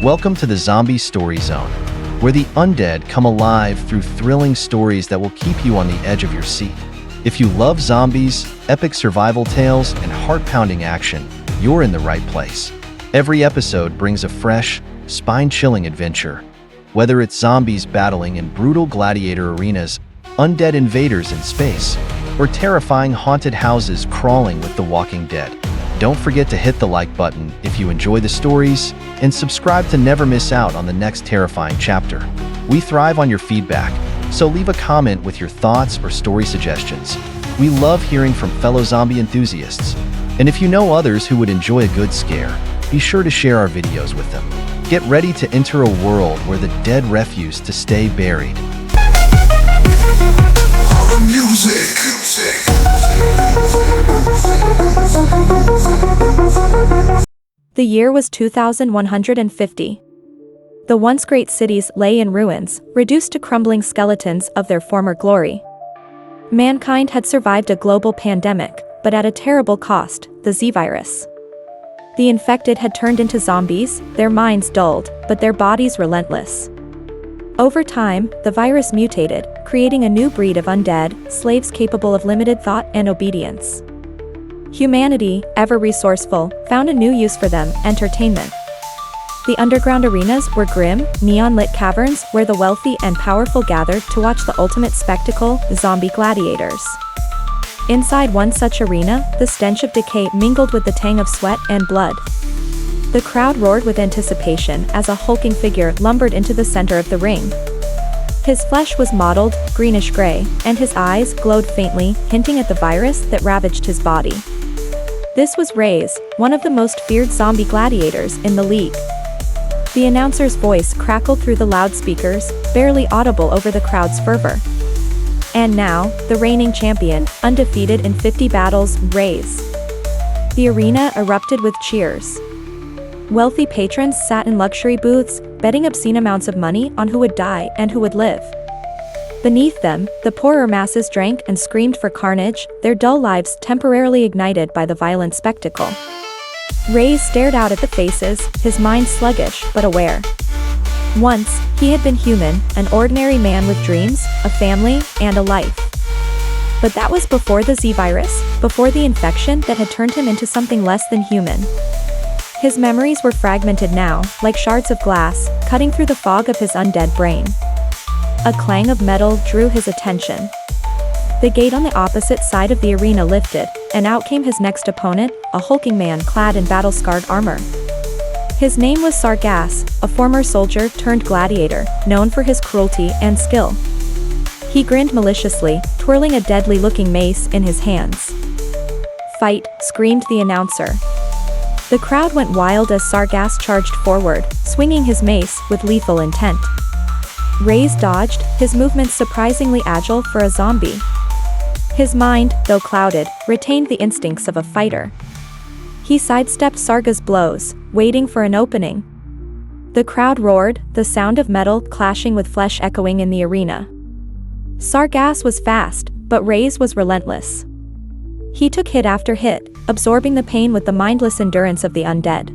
Welcome to the Zombie Story Zone, where the undead come alive through thrilling stories that will keep you on the edge of your seat. If you love zombies, epic survival tales, and heart-pounding action, you're in the right place. Every episode brings a fresh, spine-chilling adventure. Whether it's zombies battling in brutal gladiator arenas, undead invaders in space, or terrifying haunted houses crawling with the walking dead. Don't forget to hit the like button if you enjoy the stories, and subscribe to never miss out on the next terrifying chapter. We thrive on your feedback, so leave a comment with your thoughts or story suggestions. We love hearing from fellow zombie enthusiasts. And if you know others who would enjoy a good scare, be sure to share our videos with them. Get ready to enter a world where the dead refuse to stay buried. The year was 2150. The once great cities lay in ruins, reduced to crumbling skeletons of their former glory. Mankind had survived a global pandemic, but at a terrible cost, the Z-virus. The infected had turned into zombies, their minds dulled, but their bodies relentless. Over time, the virus mutated, creating a new breed of undead, slaves capable of limited thought and obedience. Humanity, ever resourceful, found a new use for them: entertainment. The underground arenas were grim, neon-lit caverns where the wealthy and powerful gathered to watch the ultimate spectacle, Zombie Gladiators. Inside one such arena, the stench of decay mingled with the tang of sweat and blood. The crowd roared with anticipation as a hulking figure lumbered into the center of the ring. His flesh was mottled, greenish-gray, and his eyes glowed faintly, hinting at the virus that ravaged his body. This was Raze, one of the most feared zombie gladiators in the league. The announcer's voice crackled through the loudspeakers, barely audible over the crowd's fervor. And now, the reigning champion, undefeated in 50 battles, Raze. The arena erupted with cheers. Wealthy patrons sat in luxury booths, betting obscene amounts of money on who would die and who would live. Beneath them, the poorer masses drank and screamed for carnage, their dull lives temporarily ignited by the violent spectacle. Raze stared out at the faces, his mind sluggish but aware. Once, he had been human, an ordinary man with dreams, a family, and a life. But that was before the Z-virus, before the infection that had turned him into something less than human. His memories were fragmented now, like shards of glass, cutting through the fog of his undead brain. A clang of metal drew his attention. The gate on the opposite side of the arena lifted, and out came his next opponent, a hulking man clad in battle-scarred armor. His name was Sargas, a former soldier turned gladiator, known for his cruelty and skill. He grinned maliciously, twirling a deadly-looking mace in his hands. "Fight!" screamed the announcer. The crowd went wild as Sargas charged forward, swinging his mace with lethal intent. Raze dodged, his movements surprisingly agile for a zombie. His mind, though clouded, retained the instincts of a fighter. He sidestepped Sargas' blows, waiting for an opening. The crowd roared, the sound of metal clashing with flesh echoing in the arena. Sargas was fast, but Raze was relentless. He took hit after hit, absorbing the pain with the mindless endurance of the undead.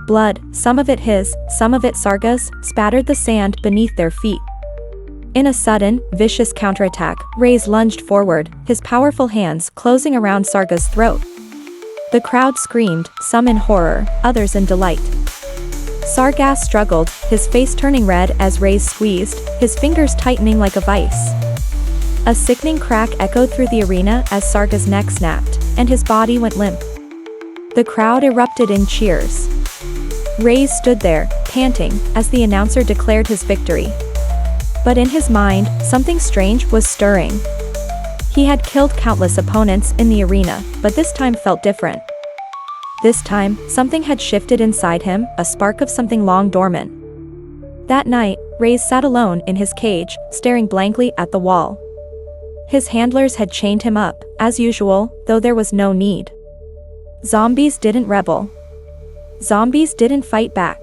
Blood, some of it his, some of it Sargas', spattered the sand beneath their feet. In a sudden, vicious counterattack, Raze lunged forward, his powerful hands closing around Sargas' throat. The crowd screamed, some in horror, others in delight. Sargas struggled, his face turning red as Raze squeezed, his fingers tightening like a vice. A sickening crack echoed through the arena as Sargas' neck snapped, and his body went limp. The crowd erupted in cheers. Raze stood there, panting, as the announcer declared his victory. But in his mind, something strange was stirring. He had killed countless opponents in the arena, but this time felt different. This time, something had shifted inside him, a spark of something long dormant. That night, Raze sat alone in his cage, staring blankly at the wall. His handlers had chained him up, as usual, though there was no need. Zombies didn't rebel. Zombies didn't fight back.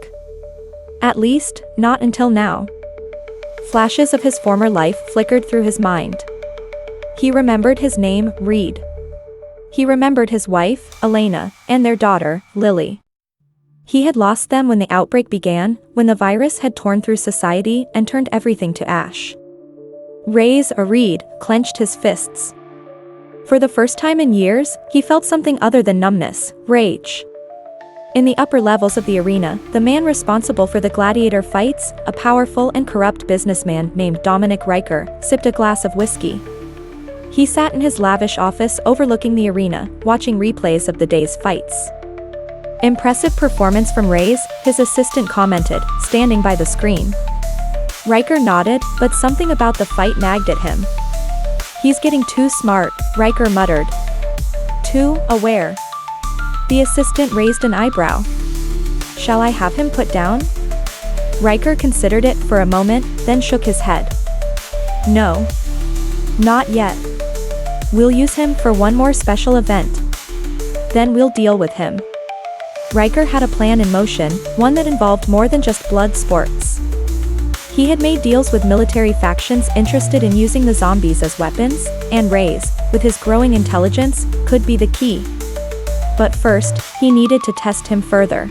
At least, not until now. Flashes of his former life flickered through his mind. He remembered his name, Reed. He remembered his wife, Elena, and their daughter, Lily. He had lost them when the outbreak began, when the virus had torn through society and turned everything to ash. Raze, clenched his fists. For the first time in years, he felt something other than numbness, rage. In the upper levels of the arena, the man responsible for the gladiator fights, a powerful and corrupt businessman named Dominic Riker, sipped a glass of whiskey. He sat in his lavish office overlooking the arena, watching replays of the day's fights. "Impressive performance from Raze," his assistant commented, standing by the screen. Riker nodded, but something about the fight nagged at him. "He's getting too smart," Riker muttered. "Too aware." The assistant raised an eyebrow. "Shall I have him put down?" Riker considered it for a moment, then shook his head. "No. Not yet. We'll use him for one more special event. Then we'll deal with him." Riker had a plan in motion, one that involved more than just blood sports. He had made deals with military factions interested in using the zombies as weapons, and Raze, with his growing intelligence, could be the key. But first, he needed to test him further.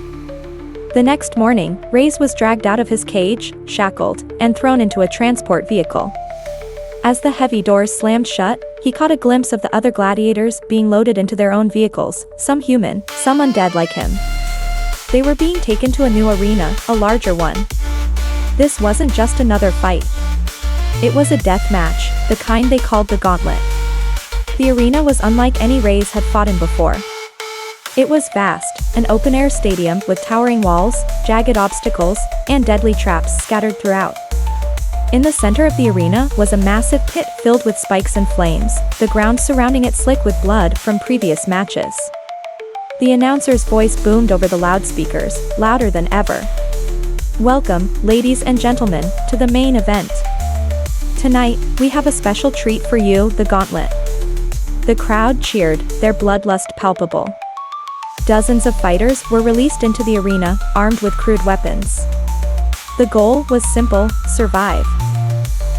The next morning, Raze was dragged out of his cage, shackled, and thrown into a transport vehicle. As the heavy doors slammed shut, he caught a glimpse of the other gladiators being loaded into their own vehicles, some human, some undead like him. They were being taken to a new arena, a larger one. This wasn't just another fight. It was a death match, the kind they called the Gauntlet. The arena was unlike any Raze had fought in before. It was vast, an open-air stadium with towering walls, jagged obstacles, and deadly traps scattered throughout. In the center of the arena was a massive pit filled with spikes and flames, the ground surrounding it slick with blood from previous matches. The announcer's voice boomed over the loudspeakers, louder than ever. "Welcome, ladies and gentlemen, to the main event. Tonight, we have a special treat for you, the Gauntlet." The crowd cheered, their bloodlust palpable. Dozens of fighters were released into the arena, armed with crude weapons. The goal was simple: survive.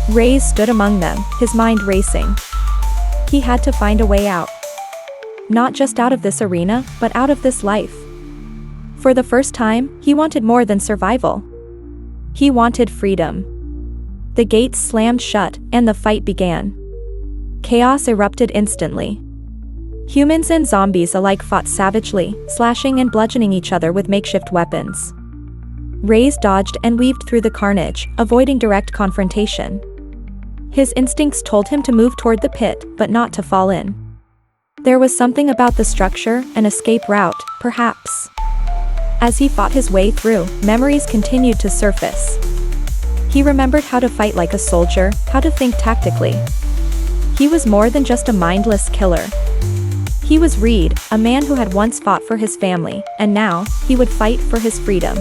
Raze stood among them, his mind racing. He had to find a way out. Not just out of this arena, but out of this life. For the first time, he wanted more than survival. He wanted freedom. The gates slammed shut, and the fight began. Chaos erupted instantly. Humans and zombies alike fought savagely, slashing and bludgeoning each other with makeshift weapons. Raze dodged and weaved through the carnage, avoiding direct confrontation. His instincts told him to move toward the pit, but not to fall in. There was something about the structure, an escape route, perhaps. As he fought his way through, memories continued to surface. He remembered how to fight like a soldier, how to think tactically. He was more than just a mindless killer. He was Reed, a man who had once fought for his family, and now, he would fight for his freedom.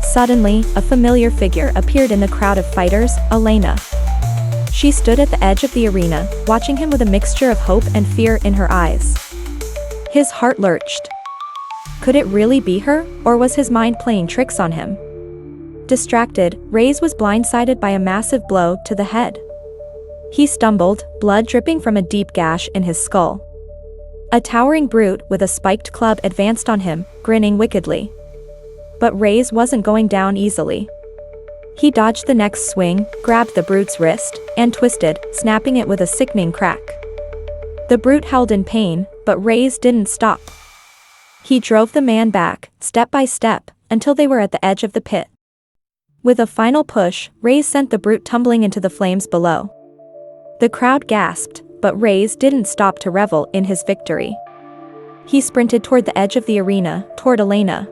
Suddenly, a familiar figure appeared in the crowd of fighters, Elena. She stood at the edge of the arena, watching him with a mixture of hope and fear in her eyes. His heart lurched. Could it really be her, or was his mind playing tricks on him? Distracted, Raze was blindsided by a massive blow to the head. He stumbled, blood dripping from a deep gash in his skull. A towering brute with a spiked club advanced on him, grinning wickedly. But Raze wasn't going down easily. He dodged the next swing, grabbed the brute's wrist, and twisted, snapping it with a sickening crack. The brute howled in pain, but Raze didn't stop. He drove the man back, step by step, until they were at the edge of the pit. With a final push, Raze sent the brute tumbling into the flames below. The crowd gasped, but Raze didn't stop to revel in his victory. He sprinted toward the edge of the arena, toward Elena.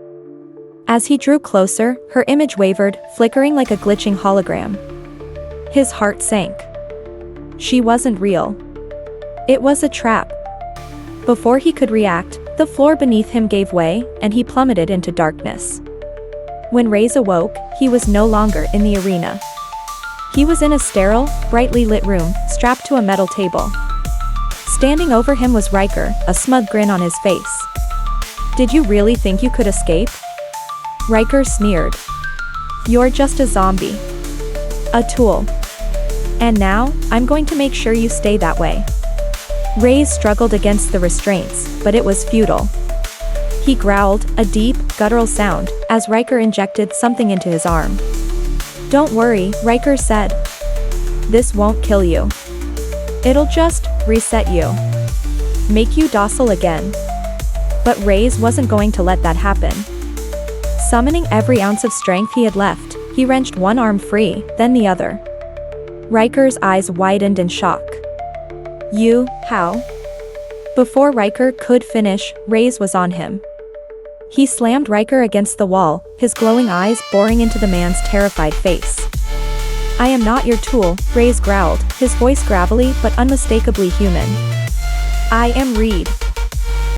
As he drew closer, her image wavered, flickering like a glitching hologram. His heart sank. She wasn't real. It was a trap. Before he could react, the floor beneath him gave way, and he plummeted into darkness. When Raze awoke, he was no longer in the arena. He was in a sterile, brightly lit room, strapped to a metal table. Standing over him was Riker, a smug grin on his face. "Did you really think you could escape?" Riker sneered. "You're just a zombie. A tool. And now, I'm going to make sure you stay that way." Raze struggled against the restraints, but it was futile. He growled, a deep, guttural sound, as Riker injected something into his arm. "Don't worry," Riker said. "This won't kill you. It'll just reset you. Make you docile again." But Raze wasn't going to let that happen. Summoning every ounce of strength he had left, he wrenched one arm free, then the other. Riker's eyes widened in shock. How?" Before Riker could finish, Raze was on him. He slammed Riker against the wall, his glowing eyes boring into the man's terrified face. "I am not your tool," Raze growled, his voice gravelly but unmistakably human. "I am Reed."